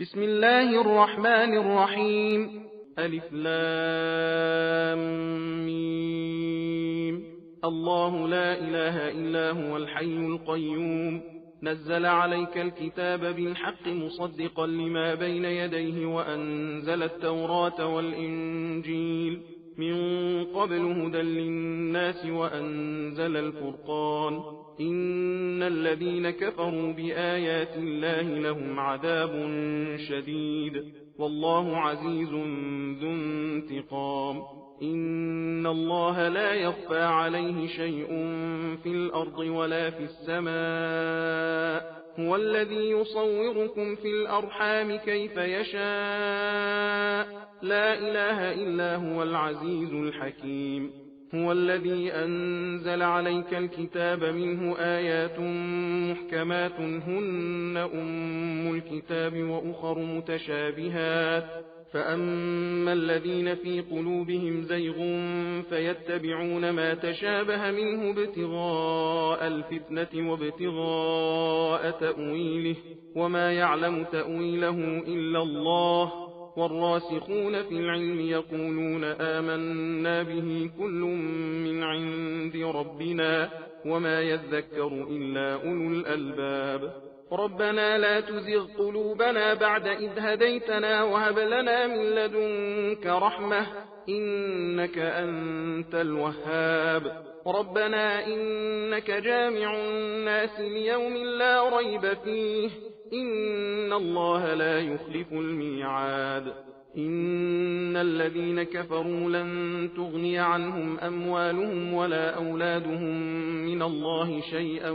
بسم الله الرحمن الرحيم. ألف لام ميم. الله لا إله إلا هو الحي القيوم نزل عليك الكتاب بالحق مصدقا لما بين يديه وأنزل التوراة والإنجيل من قبل هدى للناس وأنزل الفرقان إن الذين كفروا بآيات الله لهم عذاب شديد والله عزيز ذو انتقام. إن الله لا يخفى عليه شيء في الأرض ولا في السماء هو الذي يصوركم في الأرحام كيف يشاء لا إله إلا هو العزيز الحكيم. هو الذي أنزل عليك الكتاب منه آيات محكمات هن أم الكتاب وأخر متشابهات فأما الذين في قلوبهم زيغ فيتبعون ما تشابه منه ابتغاء الفتنة وابتغاء تأويله وما يعلم تأويله إلا الله والراسخون في العلم يقولون آمنا به كل من عند ربنا وما يذكر إلا أولو الألباب. ربنا لا تزغ قلوبنا بعد إذ هديتنا وهب لنا من لدنك رحمة إنك أنت الوهاب. ربنا إنك جامع الناس ليوم لا ريب فيه إن الله لا يخلف الميعاد. إن الذين كفروا لن تغني عنهم أموالهم ولا أولادهم من الله شيئا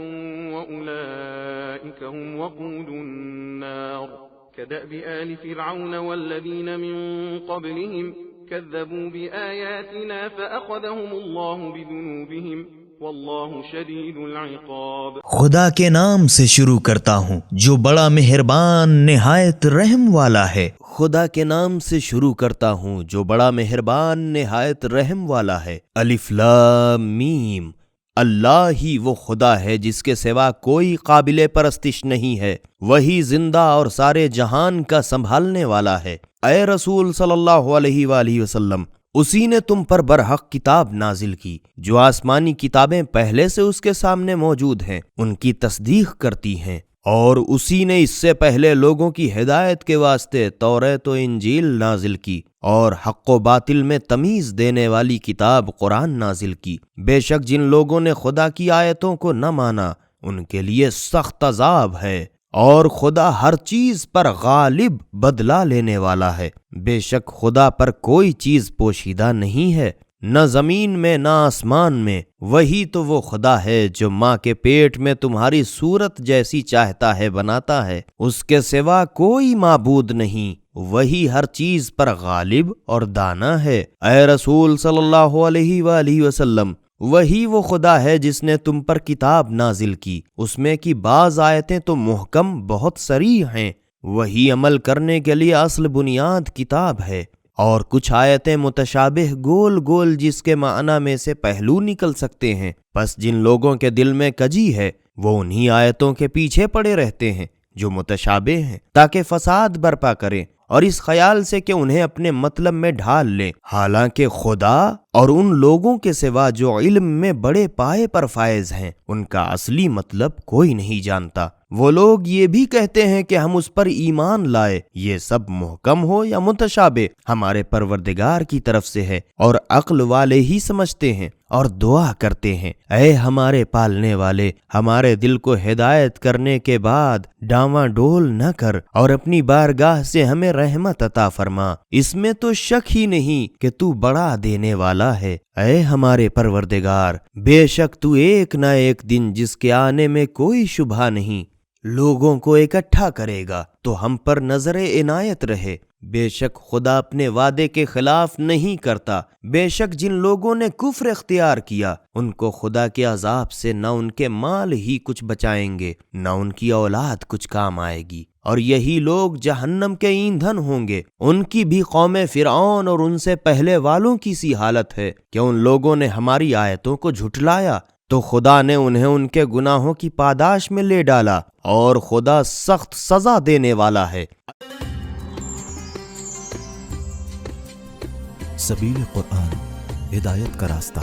وأولئك هم وقود النار. كدأب آل فرعون والذين من قبلهم كذبوا بآياتنا فأخذهم الله بذنوبهم واللہ شدید العقاب. خدا کے نام سے شروع کرتا ہوں جو بڑا مہربان نہایت رحم والا ہے. خدا کے نام سے شروع کرتا ہوں جو بڑا مہربان نہایت رحم والا ہے. الف لام میم. اللہ ہی وہ خدا ہے جس کے سوا کوئی قابل پرستش نہیں ہے، وہی زندہ اور سارے جہان کا سنبھالنے والا ہے. اے رسول صلی اللہ علیہ وآلہ وسلم، اسی نے تم پر برحق کتاب نازل کی جو آسمانی کتابیں پہلے سے اس کے سامنے موجود ہیں، ان کی تصدیق کرتی ہیں، اور اسی نے اس سے پہلے لوگوں کی ہدایت کے واسطے توریت و انجیل نازل کی اور حق و باطل میں تمیز دینے والی کتاب قرآن نازل کی. بے شک جن لوگوں نے خدا کی آیتوں کو نہ مانا ان کے لیے سخت عذاب ہے، اور خدا ہر چیز پر غالب بدلہ لینے والا ہے. بے شک خدا پر کوئی چیز پوشیدہ نہیں ہے، نہ زمین میں نہ آسمان میں. وہی تو وہ خدا ہے جو ماں کے پیٹ میں تمہاری صورت جیسی چاہتا ہے بناتا ہے، اس کے سوا کوئی معبود نہیں. وہی ہر چیز پر غالب اور دانا ہے. اے رسول صلی اللہ علیہ وآلہ وسلم، وہی وہ خدا ہے جس نے تم پر کتاب نازل کی، اس میں کی بعض آیتیں تو محکم بہت صریح ہیں، وہی عمل کرنے کے لیے اصل بنیاد کتاب ہے، اور کچھ آیتیں متشابہ گول گول جس کے معنی میں سے پہلو نکل سکتے ہیں. پس جن لوگوں کے دل میں کجی ہے وہ انہی آیتوں کے پیچھے پڑے رہتے ہیں جو متشابہ ہیں، تاکہ فساد برپا کریں اور اس خیال سے کہ انہیں اپنے مطلب میں ڈھال لیں، حالانکہ خدا اور ان لوگوں کے سوا جو علم میں بڑے پائے پر فائز ہیں ان کا اصلی مطلب کوئی نہیں جانتا. وہ لوگ یہ بھی کہتے ہیں کہ ہم اس پر ایمان لائے، یہ سب محکم ہو یا متشابہ ہمارے پروردگار کی طرف سے ہے، اور عقل والے ہی سمجھتے ہیں اور دعا کرتے ہیں، اے ہمارے پالنے والے، ہمارے دل کو ہدایت کرنے کے بعد ڈاواں ڈول نہ کر اور اپنی بارگاہ سے ہمیں رحمت عطا فرما. اس میں تو شک ہی نہیں کہ تو بڑا دینے والا ہے. اے ہمارے پروردگار، بے شک تو ایک نہ ایک دن جس کے آنے میں کوئی شبہ نہیں لوگوں کو اکٹھا کرے گا، تو ہم پر نظر عنایت رہے. بے شک خدا اپنے وعدے کے خلاف نہیں کرتا. بے شک جن لوگوں نے کفر اختیار کیا ان کو خدا کے عذاب سے نہ ان کے مال ہی کچھ بچائیں گے نہ ان کی اولاد کچھ کام آئے گی، اور یہی لوگ جہنم کے ایندھن ہوں گے. ان کی بھی قوم فرعون اور ان سے پہلے والوں کی سی حالت ہے کہ ان لوگوں نے ہماری آیتوں کو جھٹلایا تو خدا نے انہیں ان کے گناہوں کی پاداش میں لے ڈالا، اور خدا سخت سزا دینے والا ہے. سبیل قرآن، ہدایت کا راستہ۔